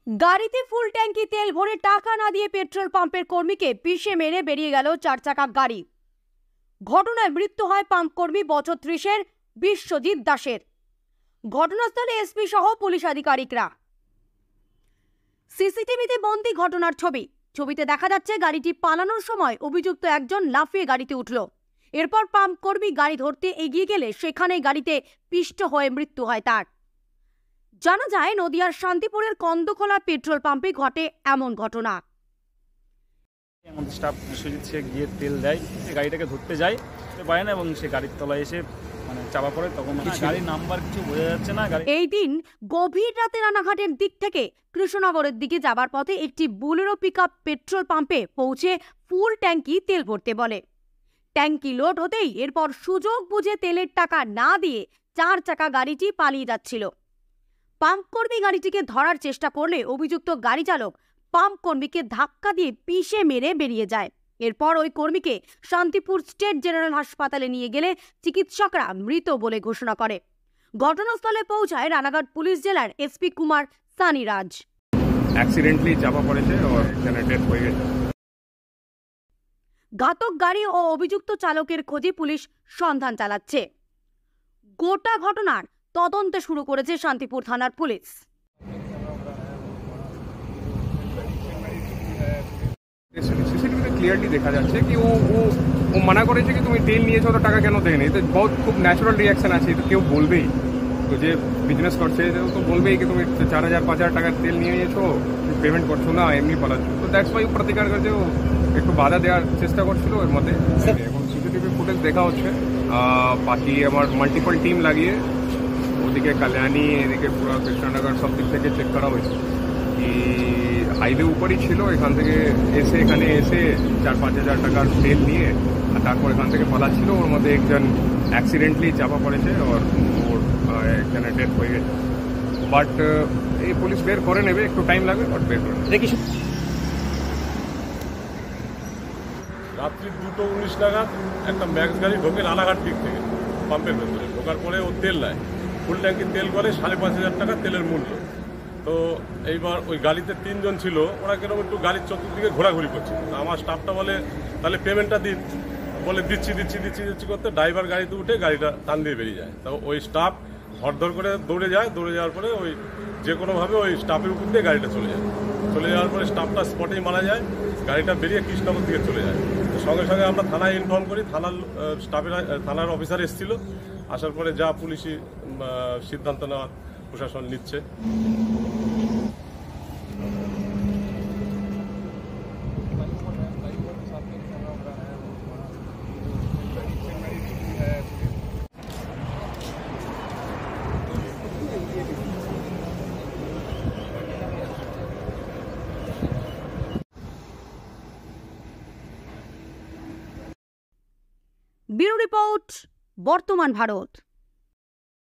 গাড়িতে ফুল ট্যাঙ্কি তেল ভরে টাকা না দিয়ে পেট্রোল পাম্পের কর্মীকে পিষে মেরে বেরিয়ে গেল 4 চাকা গাড়ি। ঘটনায় মৃত্যু হয় পাম্প কর্মী বছর 30-এর বিশ্বজিৎ দাসের। ঘটনাস্থলে এসপি সহ পুলিশ আধিকারিকরা। সিসিটিভিতে বন্দী ঘটনার ছবিতে দেখা যাচ্ছে গাড়িটি পালানোর সময় অভিযুক্ত একজন লাফিয়ে গাড়িতে উঠল। এরপর পাম্প কর্মী গাড়ি ধরতে এগিয়ে গেলে সেখানেই গাড়িতে পিষ্ট হয়ে মৃত্যু হয় তার। জানা যায় নদিয়ার শান্তিপুরের কন্দখোলা পেট্রোল পাম্পে ঘটে এমন ঘটনা। আমাদের স্টাফ বিশ্বজিৎ সে গিয়ে তেল দেয়, সে গাড়িটাকে ধরতে যায় পারে না এবং সে গাড়ির তলায় এসে চাপা পড়ে। তখন গাড়ির নাম্বার কিছু বোঝা যাচ্ছে না। এই দিন গভীর রাতে রানাঘাটের দিক থেকে কৃষ্ণনগরের দিকে যাবার পথে একটি বুলেরো পিকআপ পেট্রোল পাম্পে পৌঁছে ফুল ট্যাঙ্কি তেল ভরতে বলে। ট্যাঙ্কি লোড হতেই এরপর সুযোগ বুঝে তেলের টাকা না দিয়ে 4 চাকা গাড়িটি পালিয়ে যাচ্ছিল। পাম্প কর্মী গাড়িটিকে ধরার চেষ্টা করলে অভিযুক্ত গাড়ি চালক পাম্প কর্মীকে ধাক্কা দিয়ে পিষে মেরে বেরিয়ে যায়। এরপর ওই কর্মীকে শান্তিপুর স্টেট জেনারেল হাসপাতালে নিয়ে গেলে চিকিৎসকরা মৃত বলে ঘোষণা করে। ঘটনাস্থলে পৌঁছায় রানাঘাট পুলিশ জেলার এসপি কুমার সানি রাজ। অ্যাক্সিডেন্টলি চাপা পড়েছে আর এখানে ডেথ হয়ে গেছে। ঘাতক গাড়ি ও অভিযুক্ত চালকের খোঁজে পুলিশ সন্ধান চালাচ্ছে। গোটা ঘটনার তদন্ত শুরু করেছে শান্তিপুর থানার পুলিশ। সিসিটিভিতে ক্লিয়ারলি দেখা যাচ্ছে কি ও মানা করেছে কি তুমি তেল নিয়েছো তো টাকা কেন দেয়নি। তো বহুত খুব ন্যাচারাল রিয়াকশন আছে, তো কেউ বলবেই, তো যে বিজনেস করছে তো বলবেই কি তুমি 4000-5000 টাকার তেল নিয়ে নিয়েছো, পেমেন্ট করছো না, এমনি পালাচ্ছো। তো দ্যাটস ওয়াই প্রতিকার করছে, ও একটু বাধা দেওয়ার চেষ্টা করছিল ওর মধ্যে। এখন সিসিটিভি ফুটেজ দেখা হচ্ছে, বাকি আমার মাল্টিপল টিম লাগিয়ে ওদিকে কল্যাণী এদিকে পুরো কৃষ্ণনগর সব দিক থেকে চেক করা হয়েছে। কি হাইওয়ে উপরই ছিল, এখান থেকে এখানে এসে 4-5 হাজার টাকার তেল নিয়ে আর তারপর এখান থেকে পালাচ্ছিল। ওর মধ্যে একজন অ্যাক্সিডেন্টলি চাপা পড়েছে আর ওর এখানে ডেথ হয়ে গেছে। বাট এই পুলিশ বের করে নেবে, একটু টাইম লাগবে, বাট বের করে নেবে। রাত্রি 2:19 নাগাদ একটা ম্যাক্স গাড়ি ঢোকে রানাঘাট দিক থেকে পাম্পের ভেতরে। ঢোকার পরে ও তেল নেয়, ফুল ট্যাঙ্কি তেল করে 5,500 টাকা তেলের মূল্য। তো এইবার ওই গাড়িতে 3 জন ছিল, ওরা কেরকম একটু গাড়ির চতুর্দিকে ঘোরাঘুরি করছে। আমার স্টাফটা বলে তাহলে পেমেন্টটা দিন, বলে দিচ্ছি করতে ড্রাইভার গাড়িতে উঠে গাড়িটা টান দিয়ে বেরিয়ে যায়। তো ওই স্টাফ ধর করে দৌড়ে যাওয়ার পরে ওই যে কোনোভাবে ওই স্টাফের উপর দিয়ে গাড়িটা চলে যাওয়ার পরে স্টাফটা স্পটেই মারা যায়। গাড়িটা বেরিয়ে কৃষ্ণনগর দিকে চলে যায়। তো সঙ্গে সঙ্গে আমরা থানায় ইনফর্ম করি, থানার অফিসার এসেছিল। আসার পরে যা পুলিশি সিদ্ধান্ত নেওয়ার প্রশাসন নিচ্ছে। ব্যুরো রিপোর্ট, বর্তমান ভারত।